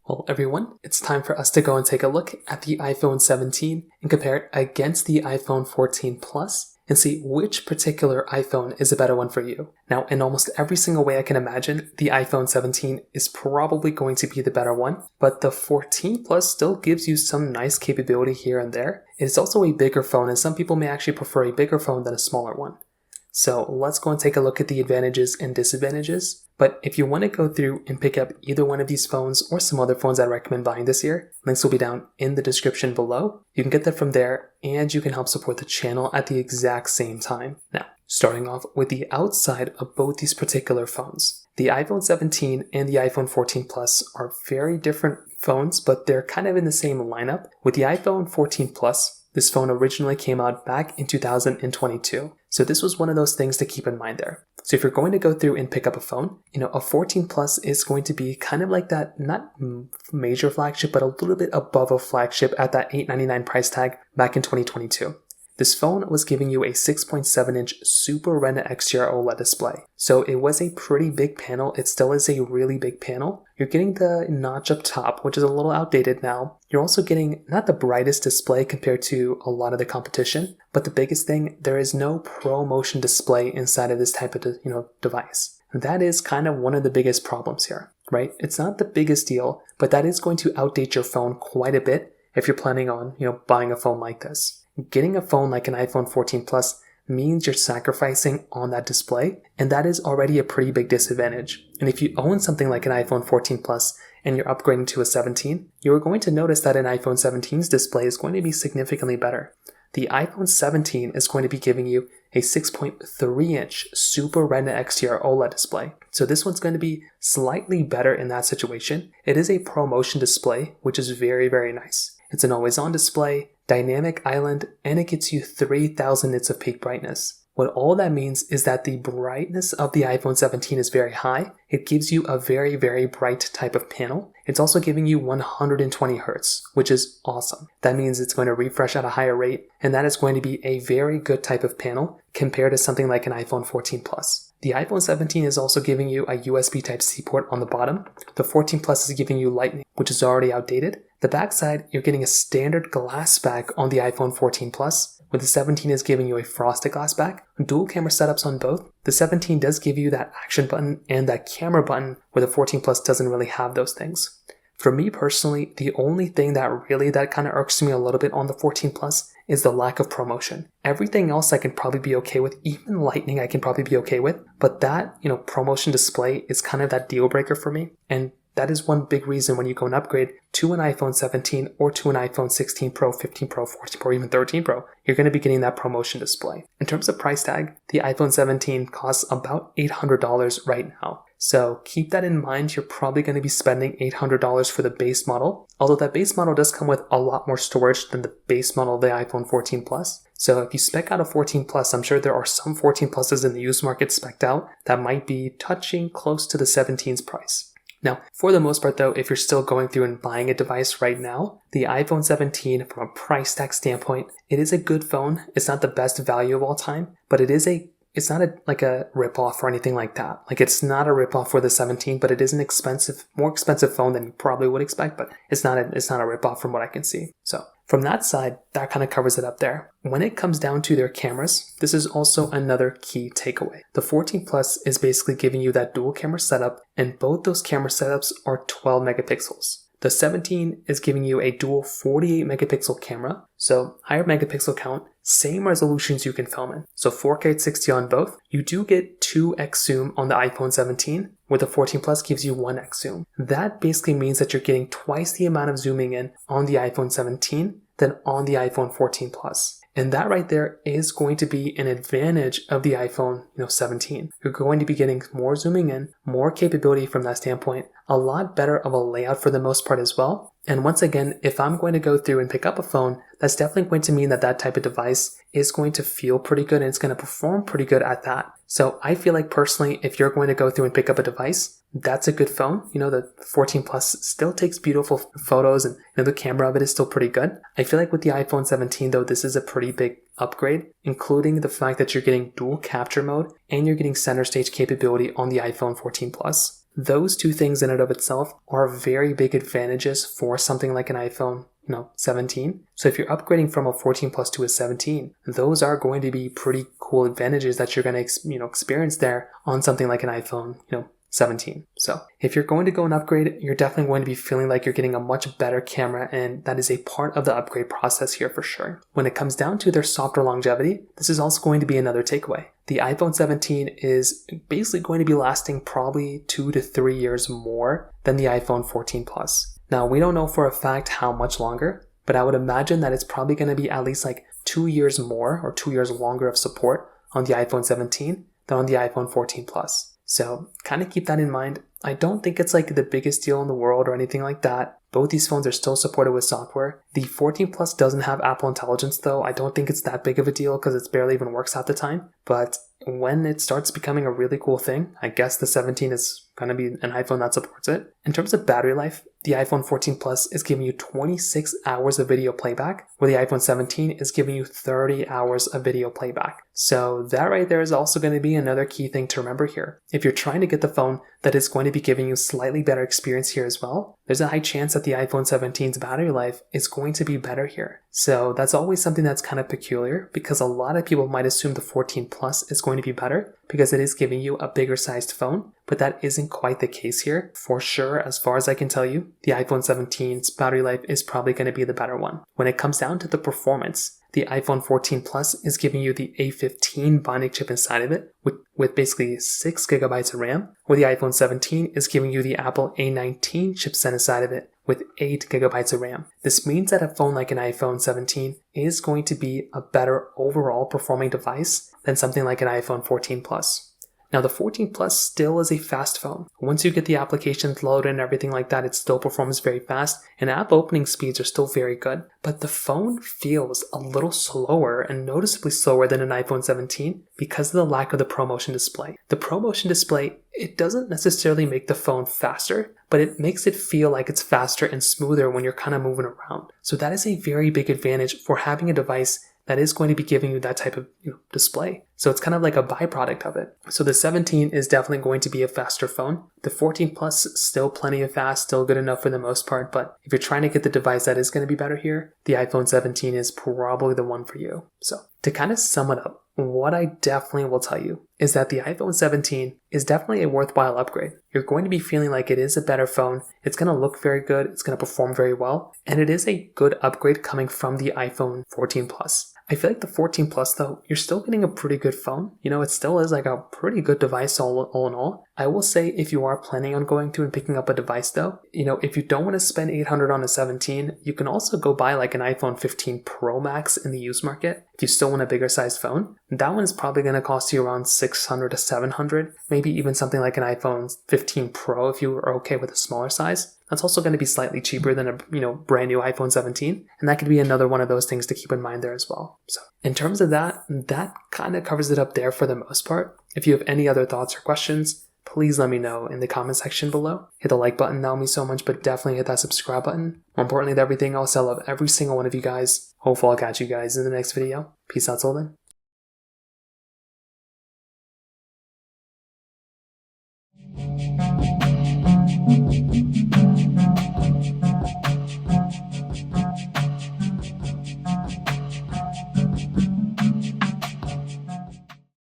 Well, everyone, it's time for us to go and take a look at the iPhone 17 and compare it against the iPhone 14 Plus and see which particular iPhone is a better one for you. Now, in almost every single way I can imagine, the iPhone 17 is probably going to be the better one, but the 14 Plus still gives you some nice capability here and there. It's also a bigger phone, and some people may actually prefer a bigger phone than a smaller one. So let's go and take a look at the advantages and disadvantages. But if you want to go through and pick up either one of these phones or some other phones I recommend buying this year, links will be down in the description below. You can get that from there, and you can help support the channel at the exact same time. Now, starting off with the outside of both these particular phones. The iPhone 17 and the iPhone 14 Plus are very different phones, but they're kind of in the same lineup. With the iPhone 14 Plus, this phone originally came out back in 2022. So this was one of those things to keep in mind there. So if you're going to go through and pick up a phone, a 14 Plus is going to be kind of like that, not major flagship, but a little bit above a flagship at that $899 price tag back in 2022. This phone was giving you a 6.7-inch Super Retina XDR OLED display. So it was a pretty big panel. It still is a really big panel. You're getting the notch up top, which is a little outdated now. You're also getting not the brightest display compared to a lot of the competition, but the biggest thing, there is no ProMotion display inside of this type of device. And that is kind of one of the biggest problems here, right? It's not the biggest deal, but that is going to outdate your phone quite a bit if you're planning on, buying a phone like this. Getting a phone like an iPhone 14 Plus means you're sacrificing on that display, and that is already a pretty big disadvantage. And if you own something like an iPhone 14 Plus and you're upgrading to a 17, you're going to notice that an iPhone 17's display is going to be significantly better. The iPhone 17 is going to be giving you a 6.3-inch Super Retina XDR OLED display. So this one's going to be slightly better in that situation. It is a ProMotion display, which is very, very nice. It's an always-on display, dynamic island, and it gets you 3000 nits of peak brightness. What all that means is that the brightness of the iPhone 17 is very high. It gives you a very, very bright type of panel. It's also giving you 120 Hz, which is awesome. That means it's going to refresh at a higher rate, and that is going to be a very good type of panel compared to something like an iPhone 14 Plus. The iPhone 17 is also giving you a USB Type-C port on the bottom. The 14 Plus is giving you Lightning, which is already outdated. The backside, you're getting a standard glass back on the iPhone 14 Plus, where the 17 is giving you a frosted glass back. Dual camera setups on both. The 17 does give you that action button and that camera button, where the 14 Plus doesn't really have those things. For me personally, the only thing that kind of irks me a little bit on the 14 Plus is the lack of ProMotion. Everything else I can probably be okay with, even Lightning I can probably be okay with, but that, ProMotion display is kind of that deal breaker for me, and that is one big reason when you go and upgrade to an iPhone 17 or to an iPhone 16 Pro, 15 Pro, 14 Pro, even 13 Pro, you're going to be getting that ProMotion display. In terms of price tag, the iPhone 17 costs about $800 right now. So keep that in mind. You're probably going to be spending $800 for the base model, although that base model does come with a lot more storage than the base model of the iPhone 14 Plus. So if you spec out a 14 Plus, I'm sure there are some 14 Pluses in the used market spec'd out that might be touching close to the 17's price. Now, for the most part though, if you're still going through and buying a device right now, the iPhone 17, from a price tag standpoint, it is a good phone. It's not the best value of all time, but it's not like a ripoff or anything like that. Like, it's not a ripoff for the 17, but it is an more expensive phone than you probably would expect, but it's not a ripoff from what I can see. So from that side, that kind of covers it up there. When it comes down to their cameras, this is also another key takeaway. The 14 Plus is basically giving you that dual camera setup, and both those camera setups are 12 megapixels. The 17 is giving you a dual 48 megapixel camera, so higher megapixel count, same resolutions you can film in. So 4K at 60 on both. You do get 2x zoom on the iPhone 17, where the 14 Plus gives you 1x zoom. That basically means that you're getting twice the amount of zooming in on the iPhone 17 than on the iPhone 14 Plus. And that right there is going to be an advantage of the iPhone 17. You're going to be getting more zooming in, more capability from that standpoint, a lot better of a layout for the most part as well. And once again, if I'm going to go through and pick up a phone, that's definitely going to mean that type of device is going to feel pretty good and it's going to perform pretty good at that. So I feel like personally, if you're going to go through and pick up a device, that's a good phone. The 14 Plus still takes beautiful photos, and the camera of it is still pretty good. I feel like with the iPhone 17 though, this is a pretty big upgrade, including the fact that you're getting dual capture mode and you're getting center stage capability on the iPhone 14 Plus. those two things in and of itself are very big advantages for something like an iPhone 17. So if you're upgrading from a 14 Plus to a 17, those are going to be pretty cool advantages that you're going to experience there on something like an iPhone 17. So if you're going to go and upgrade, you're definitely going to be feeling like you're getting a much better camera, and that is a part of the upgrade process here for sure. When it comes down to their software longevity, this is also going to be another takeaway. The iPhone 17 is basically going to be lasting probably 2 to 3 years more than the iPhone 14 Plus. Now, we don't know for a fact how much longer, but I would imagine that it's probably going to be at least like 2 years more or 2 years longer of support on the iPhone 17 than on the iPhone 14 Plus. So kind of keep that in mind. I don't think it's like the biggest deal in the world or anything like that. Both these phones are still supported with software. The 14 Plus doesn't have Apple Intelligence though. I don't think it's that big of a deal because it barely even works at the time. But when it starts becoming a really cool thing, I guess the 17 is going to be an iPhone that supports it. In terms of battery life, the iPhone 14 Plus is giving you 26 hours of video playback, where the iPhone 17 is giving you 30 hours of video playback. So that right there is also going to be another key thing to remember here. If you're trying to get the phone that is going to be giving you slightly better experience here as well, there's a high chance that the iPhone 17's battery life is going to be better here. So that's always something that's kind of peculiar, because a lot of people might assume the 14 Plus is going to be better because it is giving you a bigger sized phone, but that isn't quite the case here. For sure, as far as I can tell you, the iPhone 17's battery life is probably going to be the better one. When it comes down to the performance, the iPhone 14 Plus is giving you the A15 Bionic chip inside of it with basically 6 gigabytes of RAM, where the iPhone 17 is giving you the Apple A19 chipset inside of it with 8 gigabytes of RAM. This means that a phone like an iPhone 17 is going to be a better overall performing device than something like an iPhone 14 Plus. Now, the 14 Plus still is a fast phone. Once you get the applications loaded and everything like that, it still performs very fast, and app opening speeds are still very good. But the phone feels a little slower and noticeably slower than an iPhone 17 because of the lack of the ProMotion display. The ProMotion display, it doesn't necessarily make the phone faster, but it makes it feel like it's faster and smoother when you're kind of moving around. So that is a very big advantage for having a device that is going to be giving you that type of display. So it's kind of like a byproduct of it. So the 17 is definitely going to be a faster phone. The 14 Plus, still plenty of fast, still good enough for the most part. But if you're trying to get the device that is going to be better here, the iPhone 17 is probably the one for you. So to kind of sum it up, what I definitely will tell you is that the iPhone 17 is definitely a worthwhile upgrade. You're going to be feeling like it is a better phone. It's going to look very good. It's going to perform very well. And it is a good upgrade coming from the iPhone 14 Plus. I feel like the 14 Plus though, you're still getting a pretty good phone. It still is like a pretty good device all in all. I will say if you are planning on going to and picking up a device though, if you don't want to spend $800 on a 17, you can also go buy like an iPhone 15 Pro Max in the used market. If you still want a bigger sized phone, that one is probably going to cost you around $600 to $700, maybe even something like an iPhone 15 Pro if you are okay with a smaller size. That's also going to be slightly cheaper than a brand new iPhone 17, and that could be another one of those things to keep in mind there as well. So in terms of that kind of covers it up there for the most part. If you have any other thoughts or questions, please let me know in the comment section below. Hit the like button, that will mean so much, but definitely hit that subscribe button. More importantly than everything else, I love every single one of you guys. Hopefully I'll catch you guys in the next video. Peace out till then.